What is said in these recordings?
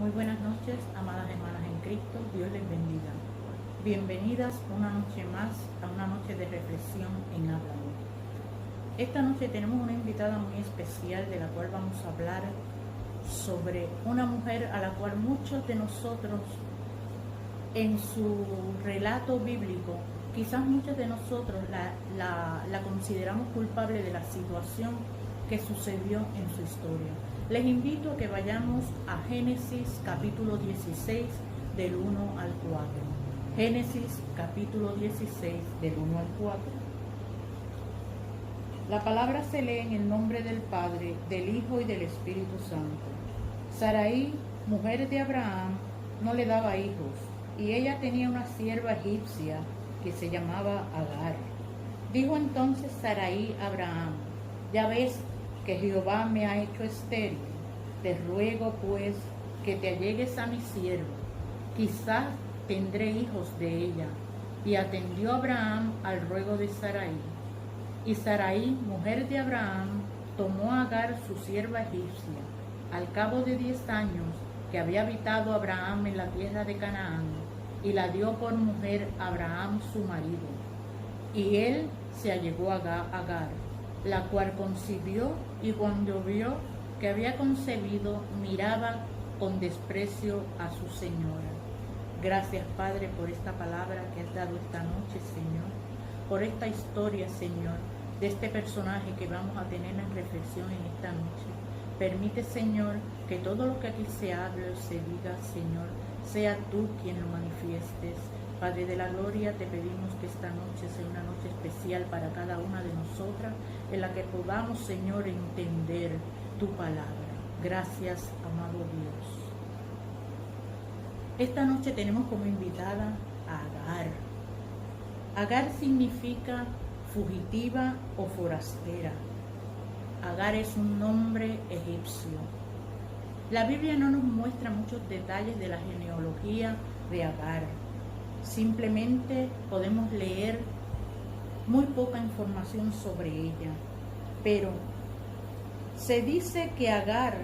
Muy buenas noches, amadas hermanas en Cristo, Dios les bendiga. Bienvenidas una noche más a una noche de reflexión en Háblame. Esta noche tenemos una invitada muy especial de la cual vamos a hablar sobre una mujer a la cual muchos de nosotros en su relato bíblico, quizás muchos de nosotros la consideramos culpable de la situación que sucedió en su historia. Les invito a que vayamos a Génesis capítulo 16 del 1 al 4. Génesis capítulo 16 del 1 al 4. La palabra se lee en el nombre del Padre, del Hijo y del Espíritu Santo. Sarai, mujer de Abraham, no le daba hijos, y ella tenía una sierva egipcia que se llamaba Agar. Dijo entonces Sarai a Abraham: ya ves que Jehová me ha hecho estéril, te ruego pues que te allegues a mi sierva, quizás tendré hijos de ella. Y atendió Abraham al ruego de Sarai. Y Sarai, mujer de Abraham, tomó a Agar su sierva egipcia, al cabo de 10 años que había habitado Abraham en la tierra de Canaán, y la dio por mujer a Abraham su marido. Y él se allegó a Agar, la cual concibió, y cuando vio que había concebido, miraba con desprecio a su señora. Gracias, Padre, por esta palabra que has dado esta noche, Señor, por esta historia, Señor, de este personaje que vamos a tener en reflexión en esta noche. Permite, Señor, que todo lo que aquí se hable o se diga, Señor, sea tú quien lo manifiestes. Padre de la gloria, te pedimos que esta noche sea una noche especial para cada una de nosotras, en la que podamos, Señor, entender tu palabra. Gracias, amado Dios. Esta noche tenemos como invitada a Agar. Agar significa fugitiva o forastera. Agar es un nombre egipcio. La Biblia no nos muestra muchos detalles de la genealogía de Agar. Simplemente podemos leer muy poca información sobre ella, pero se dice que Agar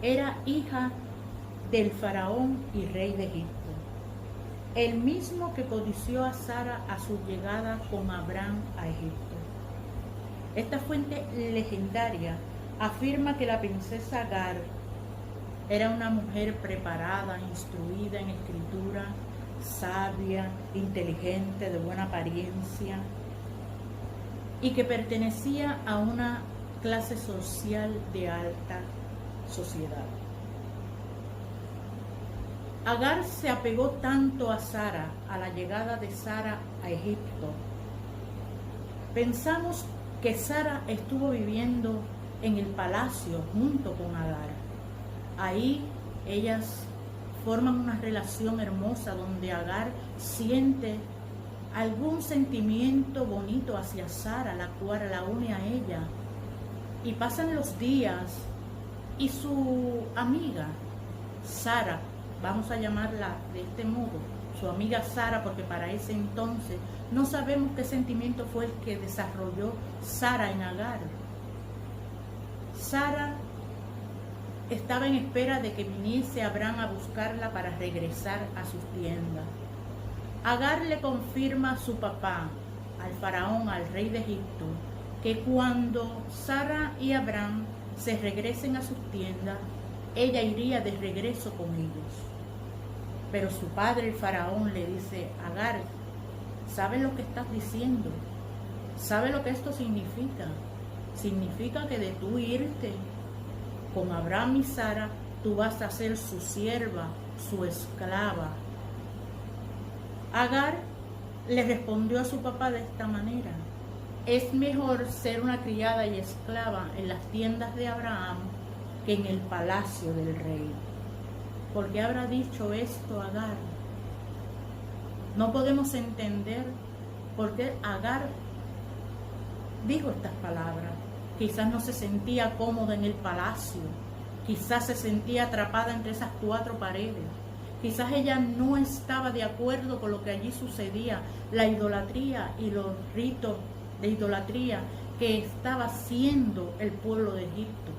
era hija del faraón y rey de Egipto, el mismo que codició a Sara a su llegada con Abraham a Egipto. Esta fuente legendaria afirma que la princesa Agar era una mujer preparada, instruida en escritura, sabia, inteligente, de buena apariencia, y que pertenecía a una clase social de alta sociedad. Agar se apegó tanto a Sara, a la llegada de Sara a Egipto. Pensamos que Sara estuvo viviendo en el palacio junto con Agar. Ahí ellas forman una relación hermosa donde Agar siente algún sentimiento bonito hacia Sara, la cual la une a ella. Y pasan los días y su amiga Sara, vamos a llamarla de este modo, su amiga Sara, porque para ese entonces no sabemos qué sentimiento fue el que desarrolló Sara en Agar. Sara estaba en espera de que viniese Abraham a buscarla para regresar a sus tiendas. Agar le confirma a su papá, al faraón, al rey de Egipto, que cuando Sara y Abraham se regresen a sus tiendas, ella iría de regreso con ellos. Pero su padre, el faraón, le dice: Agar, ¿sabes lo que estás diciendo? ¿Sabes lo que esto significa? Significa que de tú irte con Abraham y Sara, tú vas a ser su sierva, su esclava. Agar le respondió a su papá de esta manera: es mejor ser una criada y esclava en las tiendas de Abraham que en el palacio del rey. ¿Por qué habrá dicho esto Agar? No podemos entender por qué Agar dijo estas palabras. Quizás no se sentía cómoda en el palacio, quizás se sentía atrapada entre esas 4 paredes, quizás ella no estaba de acuerdo con lo que allí sucedía, la idolatría y los ritos de idolatría que estaba haciendo el pueblo de Egipto.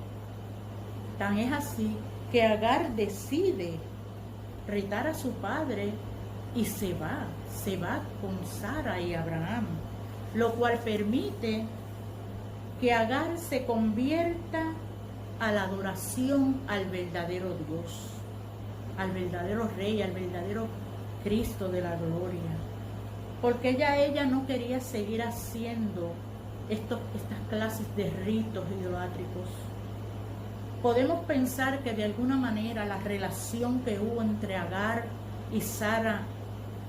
Tan es así que Agar decide retar a su padre y se va con Sara y Abraham, lo cual permite que Agar se convierta a la adoración al verdadero Dios, al verdadero Rey, al verdadero Cristo de la gloria, porque ella no quería seguir haciendo estas clases de ritos idolátricos. Podemos pensar que de alguna manera la relación que hubo entre Agar y Sara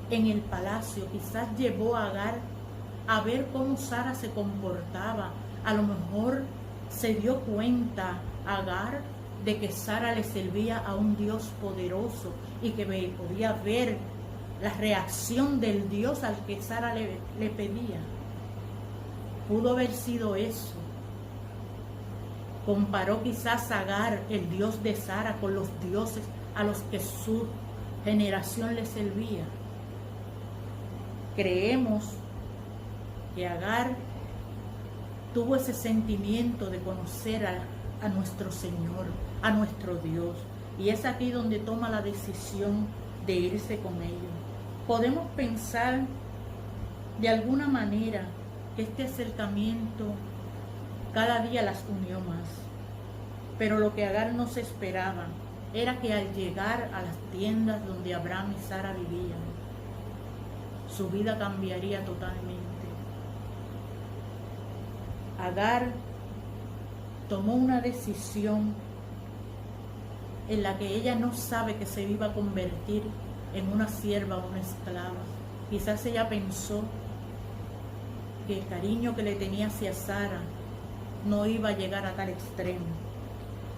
en el palacio quizás llevó a Agar a ver cómo Sara se comportaba. A lo mejor se dio cuenta Agar de que Sara le servía a un Dios poderoso y que podía ver la reacción del Dios al que Sara le pedía. Pudo haber sido eso. Comparó quizás Agar, el Dios de Sara, con los dioses a los que su generación le servía. Creemos que Agar tuvo ese sentimiento de conocer a nuestro Señor, a nuestro Dios, y es aquí donde toma la decisión de irse con ellos. Podemos pensar de alguna manera que este acercamiento cada día las unió más, pero lo que Agar no se esperaba era que al llegar a las tiendas donde Abraham y Sara vivían, su vida cambiaría totalmente. Agar tomó una decisión en la que ella no sabe que se iba a convertir en una sierva o una esclava. Quizás ella pensó que el cariño que le tenía hacia Sara no iba a llegar a tal extremo.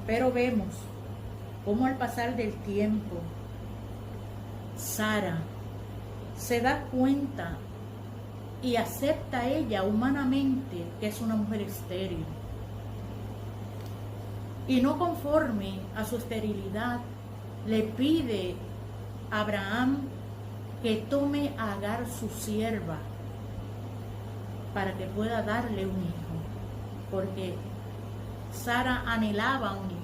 Pero vemos cómo al pasar del tiempo, Sara se da cuenta y acepta ella humanamente que es una mujer estéril. Y no conforme a su esterilidad, le pide a Abraham que tome a Agar su sierva para que pueda darle un hijo, porque Sara anhelaba un hijo.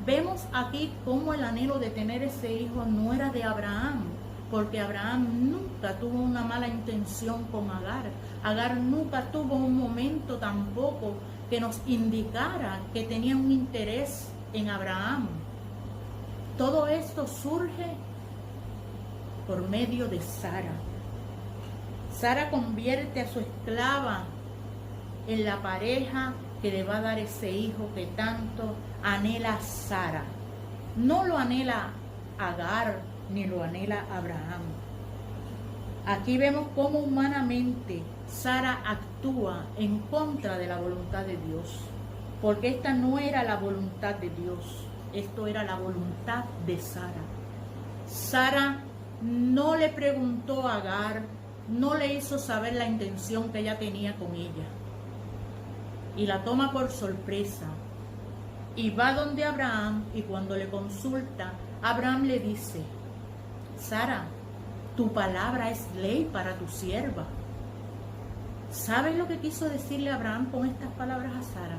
Vemos aquí cómo el anhelo de tener ese hijo no era de Abraham, porque Abraham nunca tuvo una mala intención con Agar. Agar nunca tuvo un momento tampoco que nos indicara que tenía un interés en Abraham. Todo esto surge por medio de Sara. Sara convierte a su esclava en la pareja que le va a dar ese hijo que tanto anhela Sara. No lo anhela Agar ni lo anhela Abraham. Aquí vemos cómo humanamente Sara actúa en contra de la voluntad de Dios, porque esta no era la voluntad de Dios, esto era la voluntad de Sara. Sara no le preguntó a Agar, no le hizo saber la intención que ella tenía con ella, y la toma por sorpresa, y va donde Abraham, y cuando le consulta, Abraham le dice: Sara, tu palabra es ley para tu sierva. ¿Sabes lo que quiso decirle Abraham con estas palabras a Sara?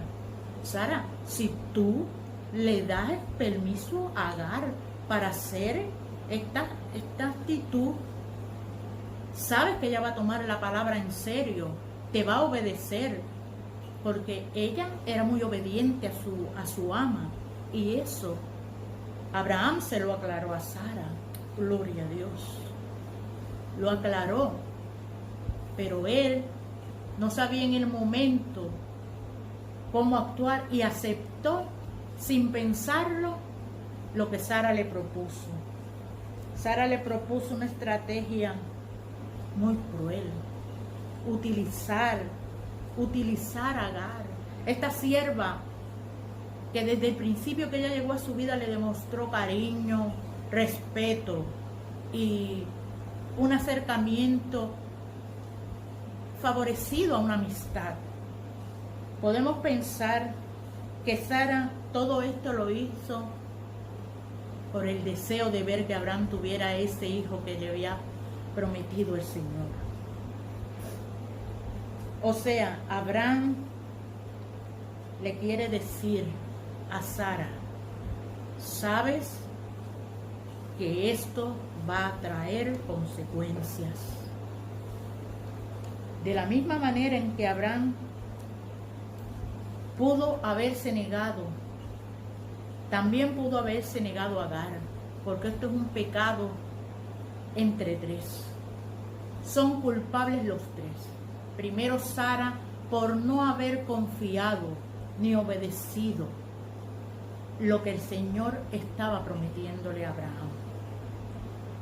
Sara, si tú le das el permiso a Agar para hacer esta actitud, sabes que ella va a tomar la palabra en serio, te va a obedecer, porque ella era muy obediente a su ama, y eso Abraham se lo aclaró a Sara. Gloria a Dios. Lo aclaró, pero él no sabía en el momento cómo actuar y aceptó sin pensarlo lo que Sara le propuso. Sara le propuso una estrategia muy cruel: utilizar a Agar, esta sierva que desde el principio que ella llegó a su vida le demostró cariño, respeto y un acercamiento favorecido a una amistad. Podemos pensar que Sara todo esto lo hizo por el deseo de ver que Abraham tuviera ese hijo que le había prometido el Señor. O sea, Abraham le quiere decir a Sara sabes que esto va a traer consecuencias. De la misma manera en que Abraham pudo haberse negado, también pudo haberse negado a Agar, porque esto es un pecado entre tres. Son culpables los tres. Primero Sara, por no haber confiado ni obedecido lo que el Señor estaba prometiéndole a Abraham.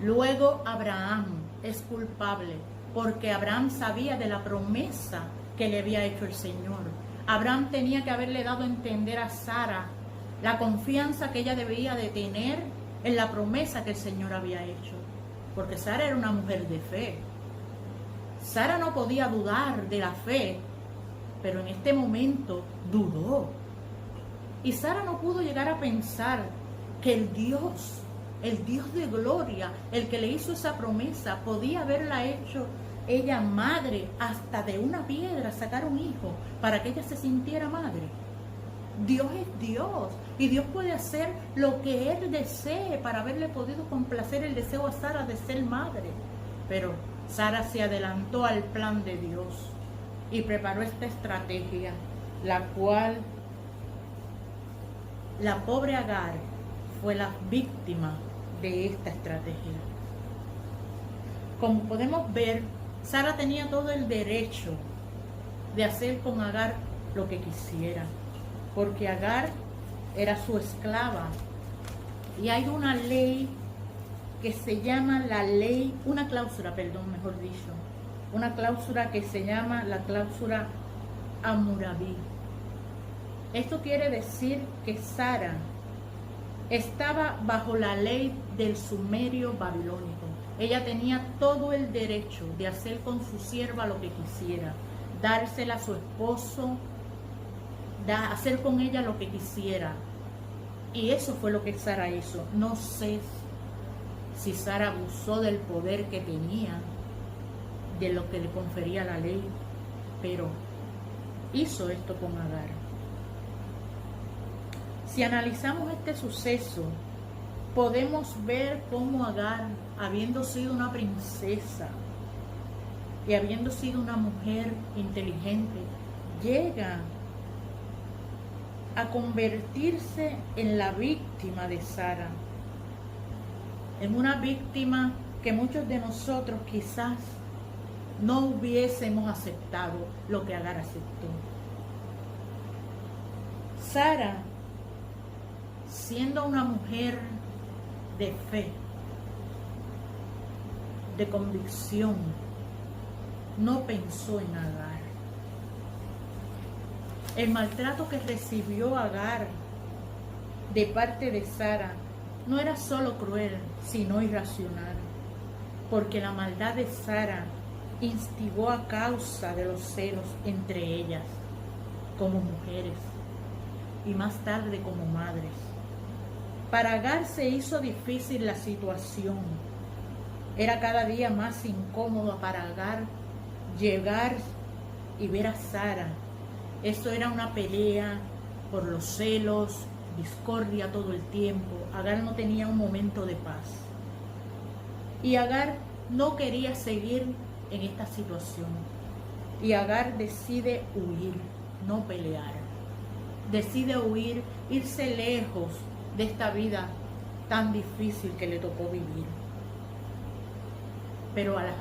Luego Abraham es culpable porque Abraham sabía de la promesa que le había hecho el Señor. Abraham tenía que haberle dado a entender a Sara la confianza que ella debía de tener en la promesa que el Señor había hecho, porque Sara era una mujer de fe. Sara no podía dudar de la fe, pero en este momento dudó. Y Sara no pudo llegar a pensar que el Dios de gloria, el que le hizo esa promesa, podía haberla hecho ella madre, hasta de una piedra sacar un hijo para que ella se sintiera madre. Dios es Dios y Dios puede hacer lo que Él desee para haberle podido complacer el deseo a Sara de ser madre. Pero Sara se adelantó al plan de Dios y preparó esta estrategia, la cual la pobre Agar fue la víctima de esta estrategia. Como podemos ver, Sara tenía todo el derecho de hacer con Agar lo que quisiera, porque Agar era su esclava. Y hay una ley que se llama una cláusula que se llama la cláusula Hammurabi. Esto quiere decir que Sara estaba bajo la ley del sumerio babilónico. Ella tenía todo el derecho de hacer con su sierva lo que quisiera, dársela a su esposo, hacer con ella lo que quisiera. Y eso fue lo que Sara hizo. No sé si Sara abusó del poder que tenía, de lo que le confería la ley, pero hizo esto con Agar. Si analizamos este suceso, podemos ver cómo Agar, habiendo sido una princesa y habiendo sido una mujer inteligente, llega a convertirse en la víctima de Sara, en una víctima que muchos de nosotros quizás no hubiésemos aceptado lo que Agar aceptó. Sara, siendo una mujer de fe, de convicción, no pensó en Agar. El maltrato que recibió Agar de parte de Sara no era solo cruel, sino irracional, porque la maldad de Sara instigó a causa de los celos entre ellas, como mujeres, y más tarde como madres. Para Agar se hizo difícil la situación. Era cada día más incómodo para Agar llegar y ver a Sara. Esto era una pelea por los celos, discordia todo el tiempo. Agar no tenía un momento de paz. Y Agar no quería seguir en esta situación. Y Agar decide huir, no pelear. Decide huir, irse lejos de esta vida tan difícil que le tocó vivir. Pero a la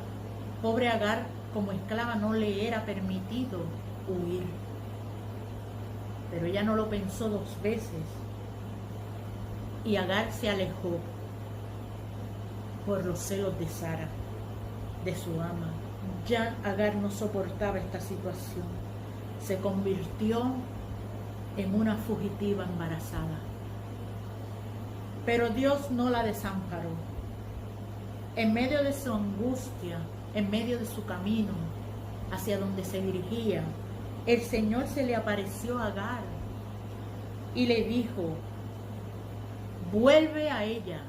pobre Agar, como esclava, no le era permitido huir. Pero ella no lo pensó dos veces. Y Agar se alejó por los celos de Sara, de su ama. Ya Agar no soportaba esta situación. Se convirtió en una fugitiva embarazada. Pero Dios no la desamparó. En medio de su angustia, en medio de su camino hacia donde se dirigía, el Señor se le apareció a Agar y le dijo: vuelve a ella,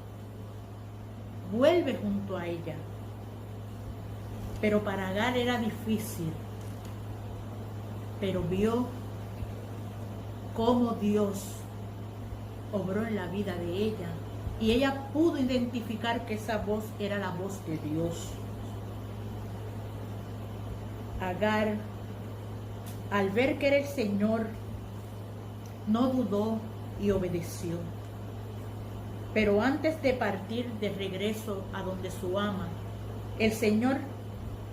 vuelve junto a ella. Pero para Agar era difícil, pero vio cómo Dios obró en la vida de ella y ella pudo identificar que esa voz era la voz de Dios. Agar, al ver que era el Señor, no dudó y obedeció. Pero antes de partir de regreso a donde su ama, el Señor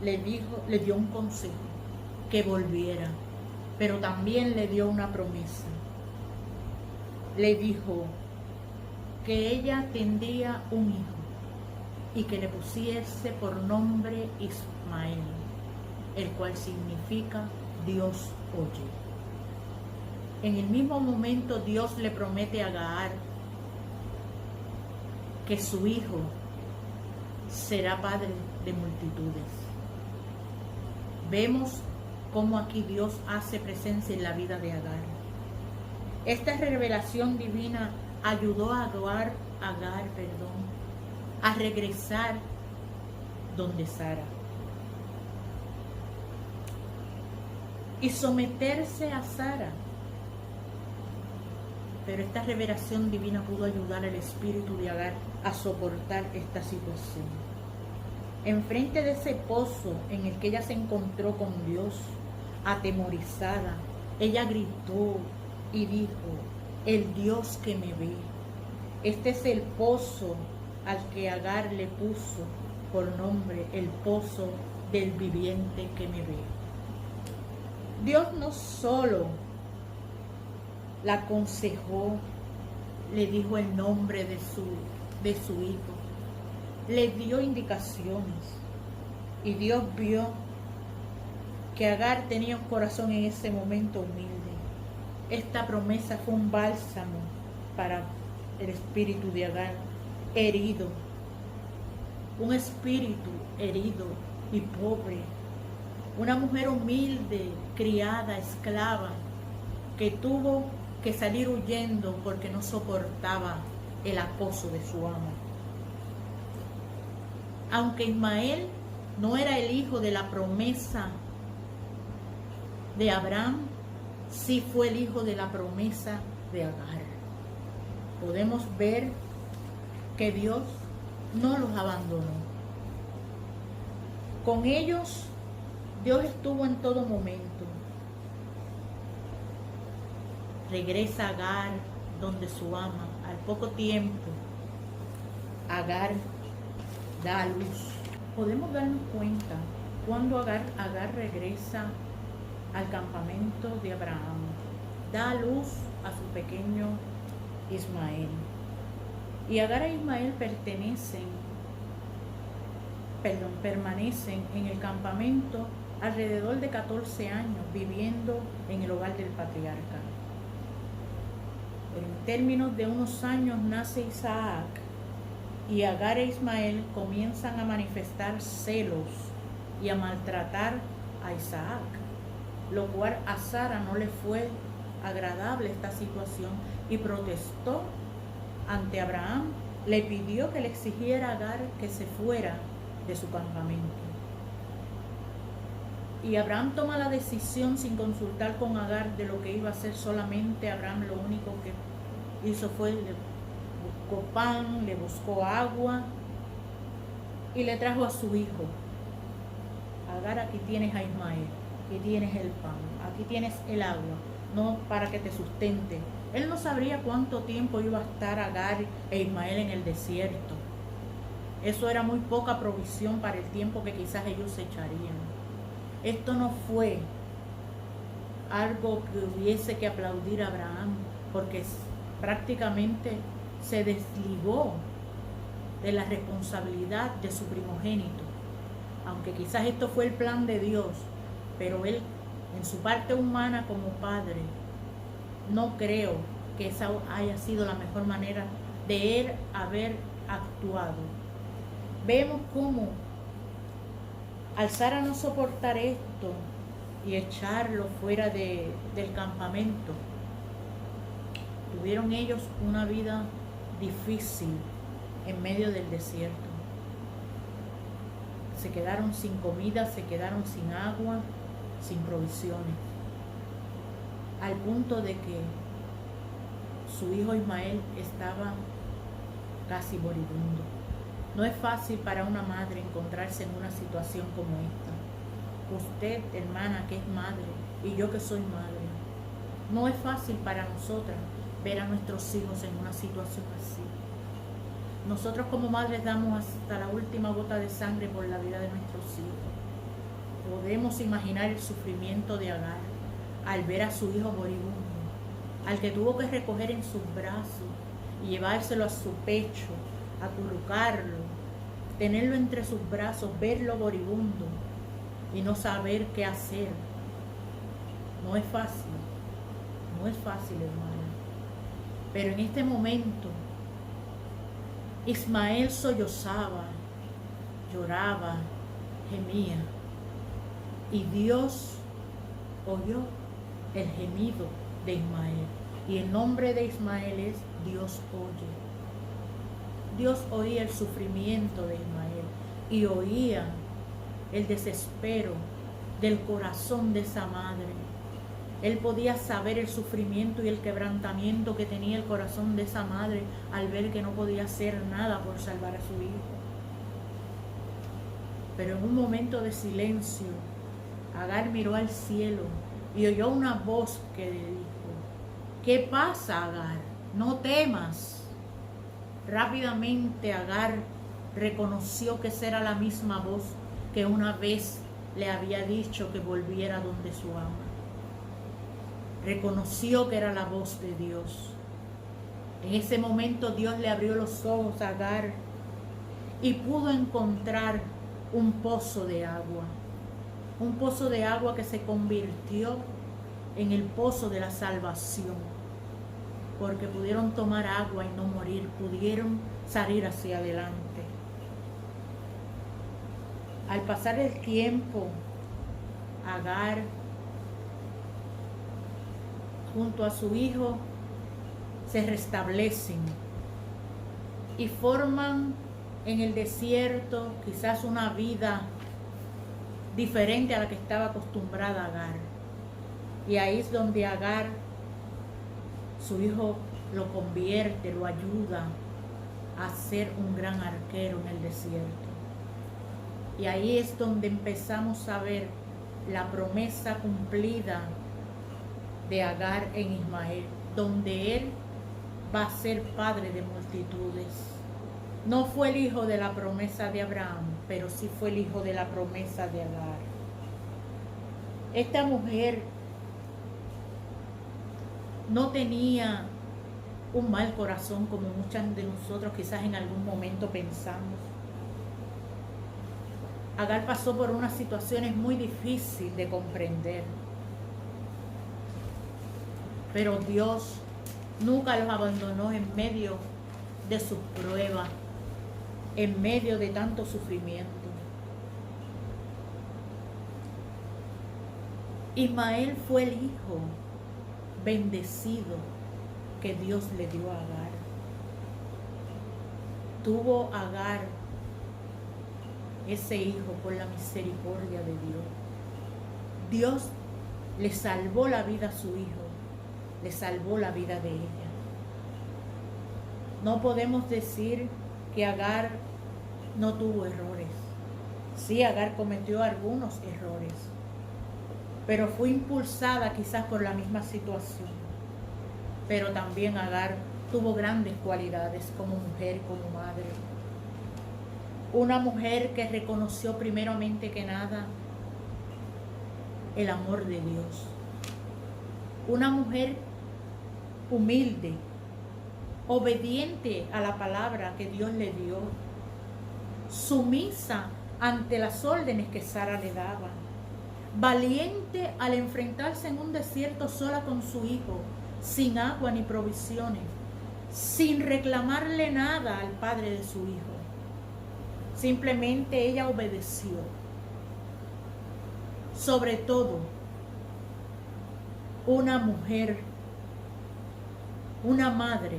le dio un consejo, que volviera, pero también le dio una promesa. Le dijo que ella tendría un hijo y que le pusiese por nombre Ismael, el cual significa Dios oye. En el mismo momento Dios le promete a Agar que su hijo será padre de multitudes. Vemos cómo aquí Dios hace presencia en la vida de Agar. Esta revelación divina ayudó a Agar, a regresar donde Sara y someterse a Sara. Pero esta revelación divina pudo ayudar al espíritu de Agar a soportar esta situación. Enfrente de ese pozo en el que ella se encontró con Dios, atemorizada, ella gritó y dijo: el Dios que me ve. Este es el pozo al que Agar le puso por nombre, el pozo del viviente que me ve. Dios no solo la aconsejó, le dijo el nombre de su hijo, le dio indicaciones, y Dios vio que Agar tenía un corazón en ese momento humilde. Esta promesa fue un bálsamo para el espíritu de Agar, herido, un espíritu herido y pobre, una mujer humilde, criada, esclava, que tuvo que salir huyendo porque no soportaba el acoso de su amo. Aunque Ismael no era el hijo de la promesa de Abraham, sí fue el hijo de la promesa de Agar. Podemos ver que Dios no los abandonó. Con ellos, Dios estuvo en todo momento. Regresa Agar donde su ama. Al poco tiempo, Agar da a luz. Podemos darnos cuenta cuando Agar regresa al campamento de Abraham, da a luz a su pequeño Ismael. Y Agar e Ismael permanecen en el campamento alrededor de 14 años, viviendo en el hogar del patriarca. En términos de unos años nace Isaac, y Agar e Ismael comienzan a manifestar celos y a maltratar a Isaac, lo cual a Sara no le fue agradable esta situación y protestó ante Abraham. Le pidió que le exigiera a Agar que se fuera de su campamento. Y Abraham toma la decisión sin consultar con Agar de lo que iba a hacer. Solamente Abraham lo único que hizo fue le buscó pan, le buscó agua y le trajo a su hijo. Agar, aquí tienes a Ismael, aquí tienes el pan, aquí tienes el agua, no para que te sustente. Él no sabría cuánto tiempo iba a estar Agar e Ismael en el desierto. Eso era muy poca provisión para el tiempo que quizás ellos se echarían. Esto no fue algo que hubiese que aplaudir a Abraham, porque prácticamente se desligó de la responsabilidad de su primogénito. Aunque quizás esto fue el plan de Dios, pero él, en su parte humana como padre, no creo que esa haya sido la mejor manera de él haber actuado. Vemos cómo al Sara no soportar esto y echarlo fuera del campamento, tuvieron ellos una vida difícil en medio del desierto. Se quedaron sin comida, se quedaron sin agua, sin provisiones, al punto de que su hijo Ismael estaba casi moribundo. No es fácil para una madre encontrarse en una situación como esta. Usted, hermana, que es madre, y yo que soy madre, no es fácil para nosotras ver a nuestros hijos en una situación así. Nosotros como madres damos hasta la última gota de sangre por la vida de nuestros hijos. Podemos imaginar el sufrimiento de Agar al ver a su hijo moribundo, al que tuvo que recoger en sus brazos y llevárselo a su pecho, acurrucarlo, tenerlo entre sus brazos, verlo moribundo y no saber qué hacer. No es fácil, no es fácil, hermana. Pero en este momento, Ismael sollozaba, lloraba, gemía, y Dios oyó el gemido de Ismael. Y el nombre de Ismael es Dios oye. Dios oía el sufrimiento de Ismael y oía el desespero del corazón de esa madre. Él podía saber el sufrimiento y el quebrantamiento que tenía el corazón de esa madre al ver que no podía hacer nada por salvar a su hijo. Pero en un momento de silencio, Agar miró al cielo y oyó una voz que le dijo: ¿qué pasa, Agar? No temas. Rápidamente Agar reconoció que esa era la misma voz que una vez le había dicho que volviera donde su ama. Reconoció que era la voz de Dios. En ese momento Dios le abrió los ojos a Agar y pudo encontrar un pozo de agua. Un pozo de agua que se convirtió en el pozo de la salvación. Porque pudieron tomar agua y no morir, pudieron salir hacia adelante. Al pasar el tiempo, Agar junto a su hijo se restablecen y forman en el desierto quizás una vida diferente a la que estaba acostumbrada Agar. Y ahí es donde Agar, su hijo, lo convierte, lo ayuda a ser un gran arquero en el desierto. Y ahí es donde empezamos a ver la promesa cumplida de Agar en Ismael, donde él va a ser padre de multitudes. No fue el hijo de la promesa de Abraham, pero sí fue el hijo de la promesa de Agar. Esta mujer no tenía un mal corazón como muchas de nosotros quizás en algún momento pensamos. Agar pasó por unas situaciones muy difíciles de comprender. Pero Dios nunca los abandonó en medio de sus pruebas, en medio de tanto sufrimiento. Ismael fue el hijo bendecido que Dios le dio a Agar. Tuvo Agar ese hijo por la misericordia de Dios. Dios le salvó la vida a su hijo. Le salvó la vida de ella. No podemos decir que Agar no tuvo errores. Sí, Agar cometió algunos errores, pero fue impulsada quizás por la misma situación. Pero también Agar tuvo grandes cualidades como mujer, como madre. Una mujer que reconoció primeramente que nada el amor de Dios. Una mujer humilde, obediente a la palabra que Dios le dio, sumisa ante las órdenes que Sara le daba, valiente al enfrentarse en un desierto sola con su hijo, sin agua ni provisiones, sin reclamarle nada al padre de su hijo. Simplemente ella obedeció. Sobre todo, una mujer, una madre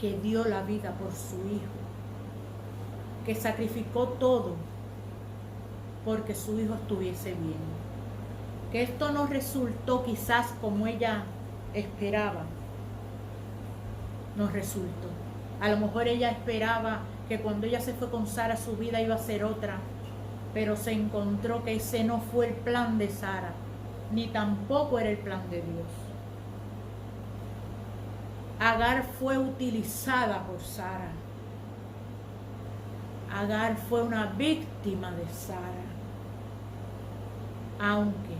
que dio la vida por su hijo, que sacrificó todo porque su hijo estuviese bien. Que esto no resultó quizás como ella esperaba, no resultó. A lo mejor ella esperaba que cuando ella se fue con Sara su vida iba a ser otra, pero se encontró que ese no fue el plan de Sara, ni tampoco era el plan de Dios. Agar fue utilizada por Sara. Agar fue una víctima de Sara, aunque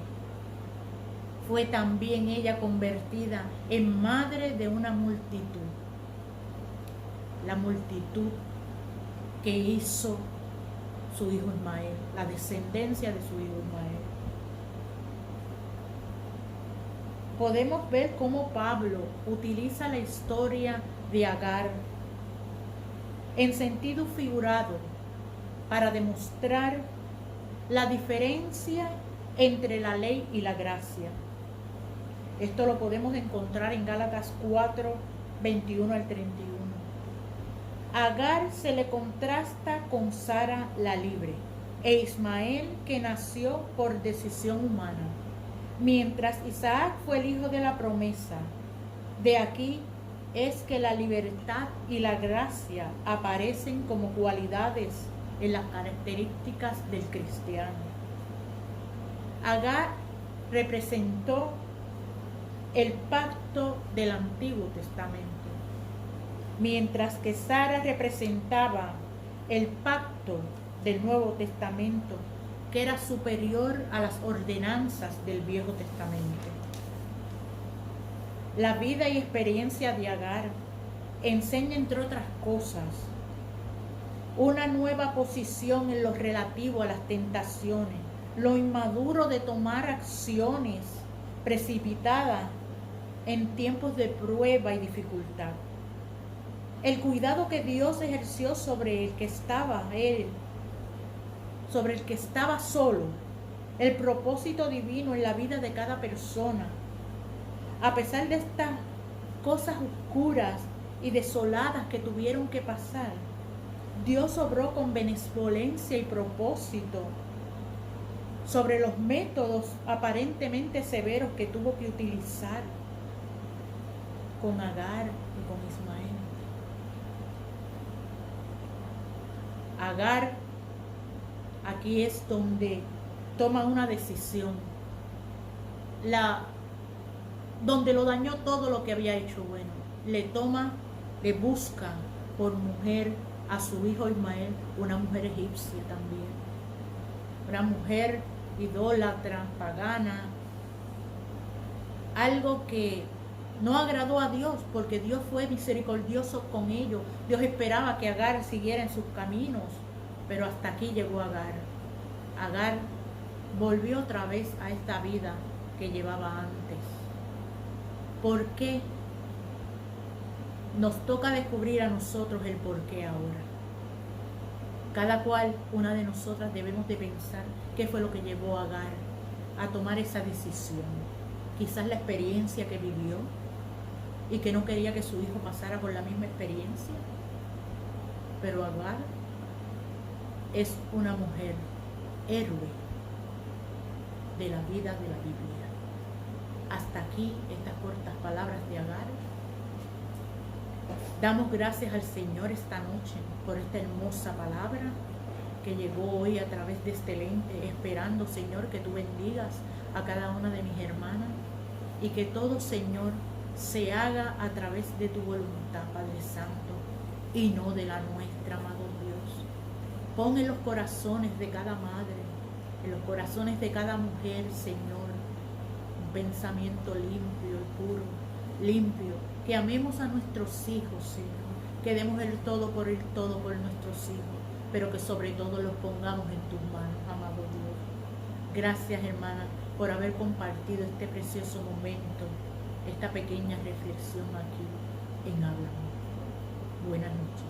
fue también ella convertida en madre de una multitud. La multitud que hizo su hijo Ismael, la descendencia de su hijo Ismael. Podemos ver cómo Pablo utiliza la historia de Agar en sentido figurado para demostrar la diferencia entre la ley y la gracia. Esto lo podemos encontrar en Gálatas 4, 21 al 31. Agar se le contrasta con Sara la libre e Ismael que nació por decisión humana, mientras Isaac fue el hijo de la promesa. De aquí es que la libertad y la gracia aparecen como cualidades en las características del cristiano. Agar representó el pacto del Antiguo Testamento, mientras que Sara representaba el pacto del Nuevo Testamento, que era superior a las ordenanzas del Viejo Testamento. La vida y experiencia de Agar enseña, entre otras cosas, una nueva posición en lo relativo a las tentaciones, lo inmaduro de tomar acciones precipitadas en tiempos de prueba y dificultad. El cuidado que Dios ejerció sobre el que estaba solo, el propósito divino en la vida de cada persona. A pesar de estas cosas oscuras y desoladas que tuvieron que pasar, Dios obró con benevolencia y propósito sobre los métodos aparentemente severos que tuvo que utilizar con Agar y con Ismael. Agar aquí es donde toma una decisión, donde lo dañó todo lo que había hecho bueno. Le busca por mujer a su hijo Ismael, una mujer egipcia también, una mujer idólatra, pagana, algo que no agradó a Dios, porque Dios fue misericordioso con ellos. Dios esperaba que Agar siguiera en sus caminos, pero hasta aquí llegó Agar. Agar volvió otra vez a esta vida que llevaba antes. ¿Por qué? Nos toca descubrir a nosotros el por qué ahora. Cada cual, una de nosotras, debemos de pensar qué fue lo que llevó a Agar a tomar esa decisión. Quizás la experiencia que vivió y que no quería que su hijo pasara por la misma experiencia. Pero Agar es una mujer héroe de la vida de la Biblia. Hasta aquí estas cortas palabras de Agar. Damos gracias al Señor esta noche por esta hermosa palabra que llegó hoy a través de este lente, esperando, Señor, que tú bendigas a cada una de mis hermanas y que todo, Señor, se haga a través de tu voluntad, Padre Santo, y no de la nuestra, amado Dios. Pon en los corazones de cada madre, en los corazones de cada mujer, Señor, un pensamiento limpio y puro, limpio, que amemos a nuestros hijos, Señor, que demos el todo por nuestros hijos, pero que sobre todo los pongamos en tus manos, amado Dios. Gracias, hermana, por haber compartido este precioso momento, esta pequeña reflexión aquí en Háblame. Buenas noches.